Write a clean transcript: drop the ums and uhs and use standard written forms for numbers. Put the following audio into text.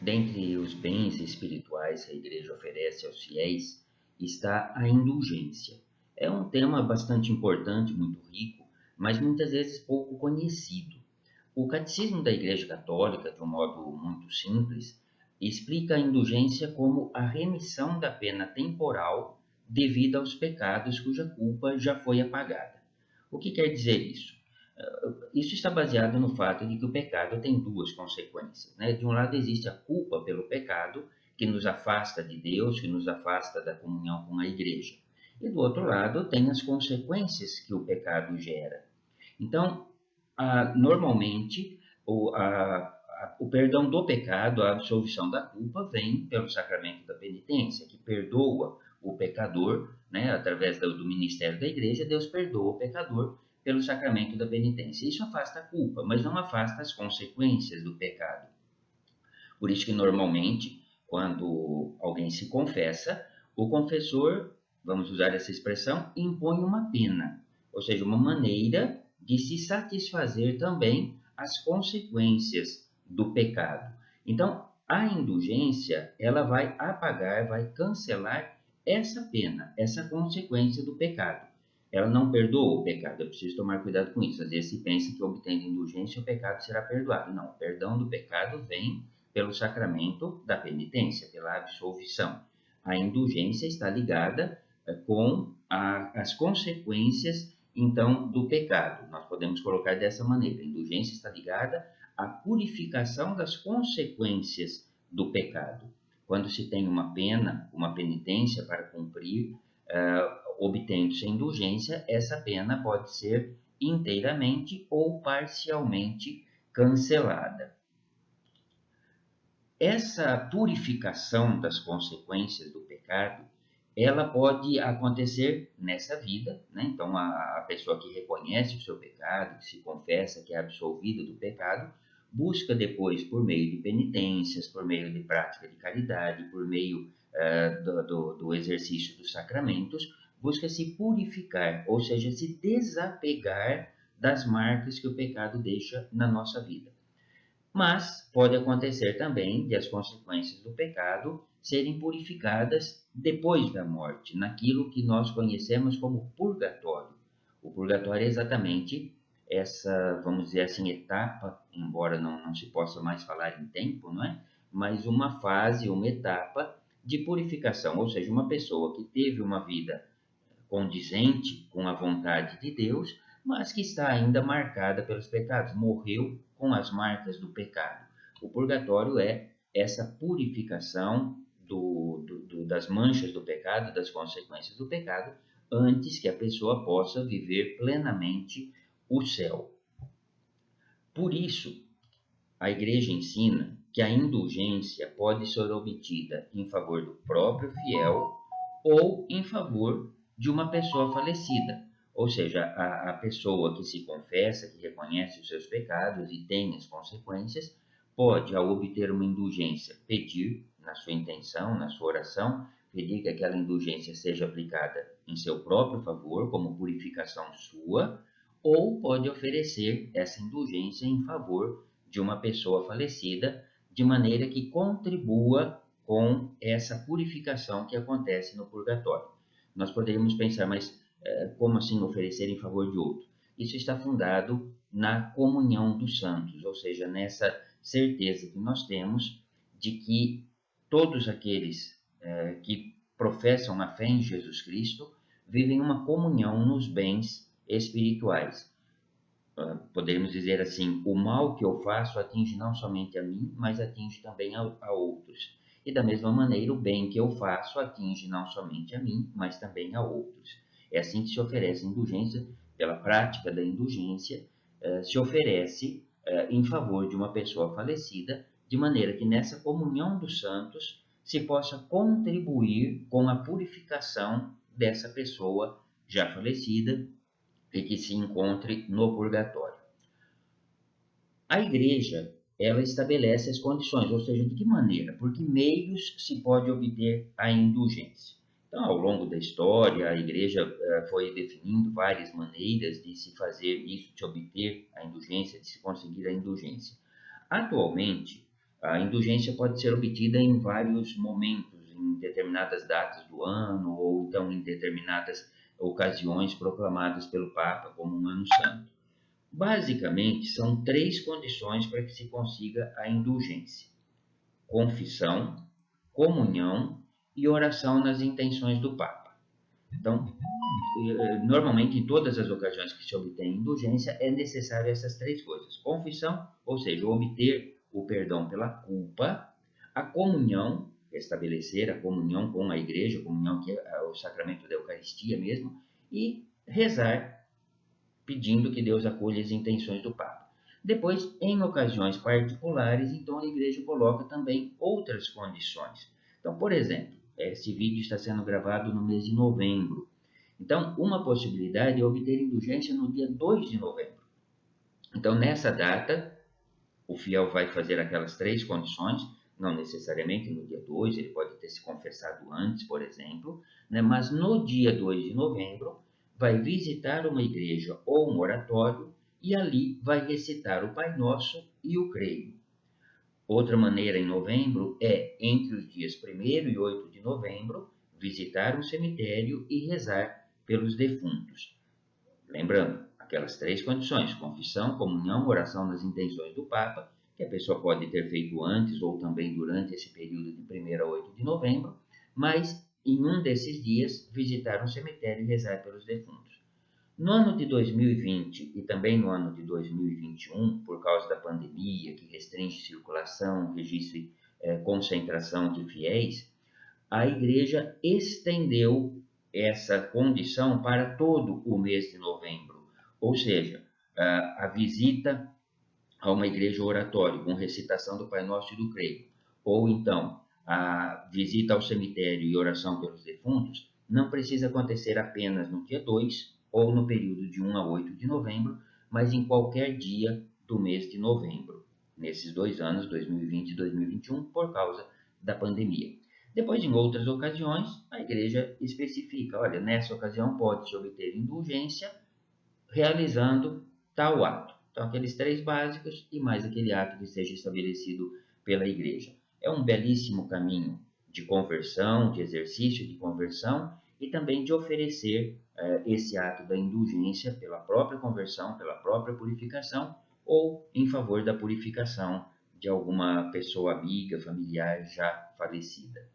Dentre os bens espirituais que a Igreja oferece aos fiéis está a indulgência. É um tema bastante importante, muito rico, mas muitas vezes pouco conhecido. O Catecismo da Igreja Católica, de um modo muito simples, explica a indulgência como a remissão da pena temporal devida aos pecados cuja culpa já foi apagada. O que quer dizer isso? Isso está baseado no fato de que o pecado tem duas consequências, né? De um lado existe a culpa pelo pecado, que nos afasta de Deus, que nos afasta da comunhão com a igreja. E do outro lado tem as consequências que o pecado gera. Então, normalmente, o perdão do pecado, a absolvição da culpa, vem pelo sacramento da penitência, que perdoa o pecador, né, através do ministério da igreja, Deus perdoa o pecador pelo sacramento da penitência. Isso afasta a culpa, mas não afasta as consequências do pecado. Por isso que normalmente, quando alguém se confessa, o confessor, vamos usar essa expressão, impõe uma pena, ou seja, uma maneira de se satisfazer também as consequências do pecado. Então, a indulgência, ela vai apagar, vai cancelar essa pena, essa consequência do pecado. Ela não perdoa o pecado, eu preciso tomar cuidado com isso. Às vezes se pensa que obtendo indulgência o pecado será perdoado. Não, o perdão do pecado vem pelo sacramento da penitência, pela absolvição. A indulgência está ligada com as consequências, então, do pecado. Nós podemos colocar dessa maneira. A indulgência está ligada à purificação das consequências do pecado. Quando se tem uma pena, uma penitência para cumprir, obtendo-se a indulgência, essa pena pode ser inteiramente ou parcialmente cancelada. Essa purificação das consequências do pecado, ela pode acontecer nessa vida, né? Então, a pessoa que reconhece o seu pecado, que se confessa, que é absolvida do pecado, busca depois, por meio de penitências, por meio de prática de caridade, por meio do exercício dos sacramentos, busca se purificar, ou seja, se desapegar das marcas que o pecado deixa na nossa vida. Mas pode acontecer também de as consequências do pecado serem purificadas depois da morte, naquilo que nós conhecemos como purgatório. O purgatório é exatamente essa, vamos dizer assim, etapa, embora não se possa mais falar em tempo, não é? Mas uma fase, uma etapa de purificação, ou seja, uma pessoa que teve uma vida condizente com a vontade de Deus, mas que está ainda marcada pelos pecados, morreu com as marcas do pecado. O purgatório é essa purificação das manchas do pecado, das consequências do pecado, antes que a pessoa possa viver plenamente o céu. Por isso, a Igreja ensina que a indulgência pode ser obtida em favor do próprio fiel ou em favor de uma pessoa falecida. Ou seja, a pessoa que se confessa, que reconhece os seus pecados e tem as consequências, pode, ao obter uma indulgência, pedir, na sua intenção, na sua oração, pedir que aquela indulgência seja aplicada em seu próprio favor, como purificação sua, ou pode oferecer essa indulgência em favor de uma pessoa falecida, de maneira que contribua com essa purificação que acontece no purgatório. Nós poderíamos pensar, mas como assim oferecer em favor de outro? Isso está fundado na comunhão dos santos, ou seja, nessa certeza que nós temos de que todos aqueles que professam a fé em Jesus Cristo vivem uma comunhão nos bens espirituais. Podemos dizer assim, o mal que eu faço atinge não somente a mim, mas atinge também a outros. E da mesma maneira, o bem que eu faço atinge não somente a mim, mas também a outros. É assim que se oferece a indulgência, pela prática da indulgência, se oferece em favor de uma pessoa falecida, de maneira que nessa comunhão dos santos se possa contribuir com a purificação dessa pessoa já falecida e que se encontre no purgatório. A igreja, ela estabelece as condições, ou seja, de que maneira, por que meios se pode obter a indulgência. Então, ao longo da história, a igreja foi definindo várias maneiras de se fazer isso, de obter a indulgência, de se conseguir a indulgência. Atualmente, A indulgência pode ser obtida em vários momentos, em determinadas datas do ano, ou então em determinadas ocasiões proclamadas pelo Papa como um ano santo. Basicamente, são três condições para que se consiga a indulgência: confissão, comunhão e oração nas intenções do Papa. Então, normalmente, em todas as ocasiões que se obtém indulgência, é necessário essas três coisas: confissão, ou seja, obter o perdão pela culpa; a comunhão, estabelecer a comunhão com a igreja, a comunhão que é o sacramento da Eucaristia mesmo; e rezar, pedindo que Deus acolha as intenções do Papa. Depois, em ocasiões particulares, então a igreja coloca também outras condições. Então, por exemplo, esse vídeo está sendo gravado no mês de novembro. Então, uma possibilidade é obter indulgência no dia 2 de novembro. Então, nessa data, o fiel vai fazer aquelas três condições, não necessariamente no dia 2, ele pode ter se confessado antes, por exemplo, né? Mas no dia 2 de novembro, vai visitar uma igreja ou um oratório e ali vai recitar o Pai Nosso e o Creio. Outra maneira em novembro é, entre os dias 1º e 8 de novembro, visitar um cemitério e rezar pelos defuntos. Lembrando, aquelas três condições: confissão, comunhão, oração nas intenções do Papa, que a pessoa pode ter feito antes ou também durante esse período de 1º a 8 de novembro, mas em um desses dias visitar um cemitério e rezar pelos defuntos. No ano de 2020 e também no ano de 2021, por causa da pandemia, que restringe circulação, registro e concentração de fiéis, a Igreja estendeu essa condição para todo o mês de novembro. Ou seja, a visita a uma igreja oratório com recitação do Pai Nosso e do Creio, ou então a visita ao cemitério e oração pelos defuntos, não precisa acontecer apenas no dia 2 ou no período de 1 a 8 de novembro, mas em qualquer dia do mês de novembro, nesses 2 anos, 2020 e 2021, por causa da pandemia. Depois, em outras ocasiões, a igreja especifica: olha, nessa ocasião pode-se obter indulgência realizando tal ato. Então, aqueles três básicos e mais aquele ato que seja estabelecido pela igreja. É um belíssimo caminho de conversão, de exercício de conversão e também de oferecer esse ato da indulgência pela própria conversão, pela própria purificação ou em favor da purificação de alguma pessoa amiga, familiar já falecida.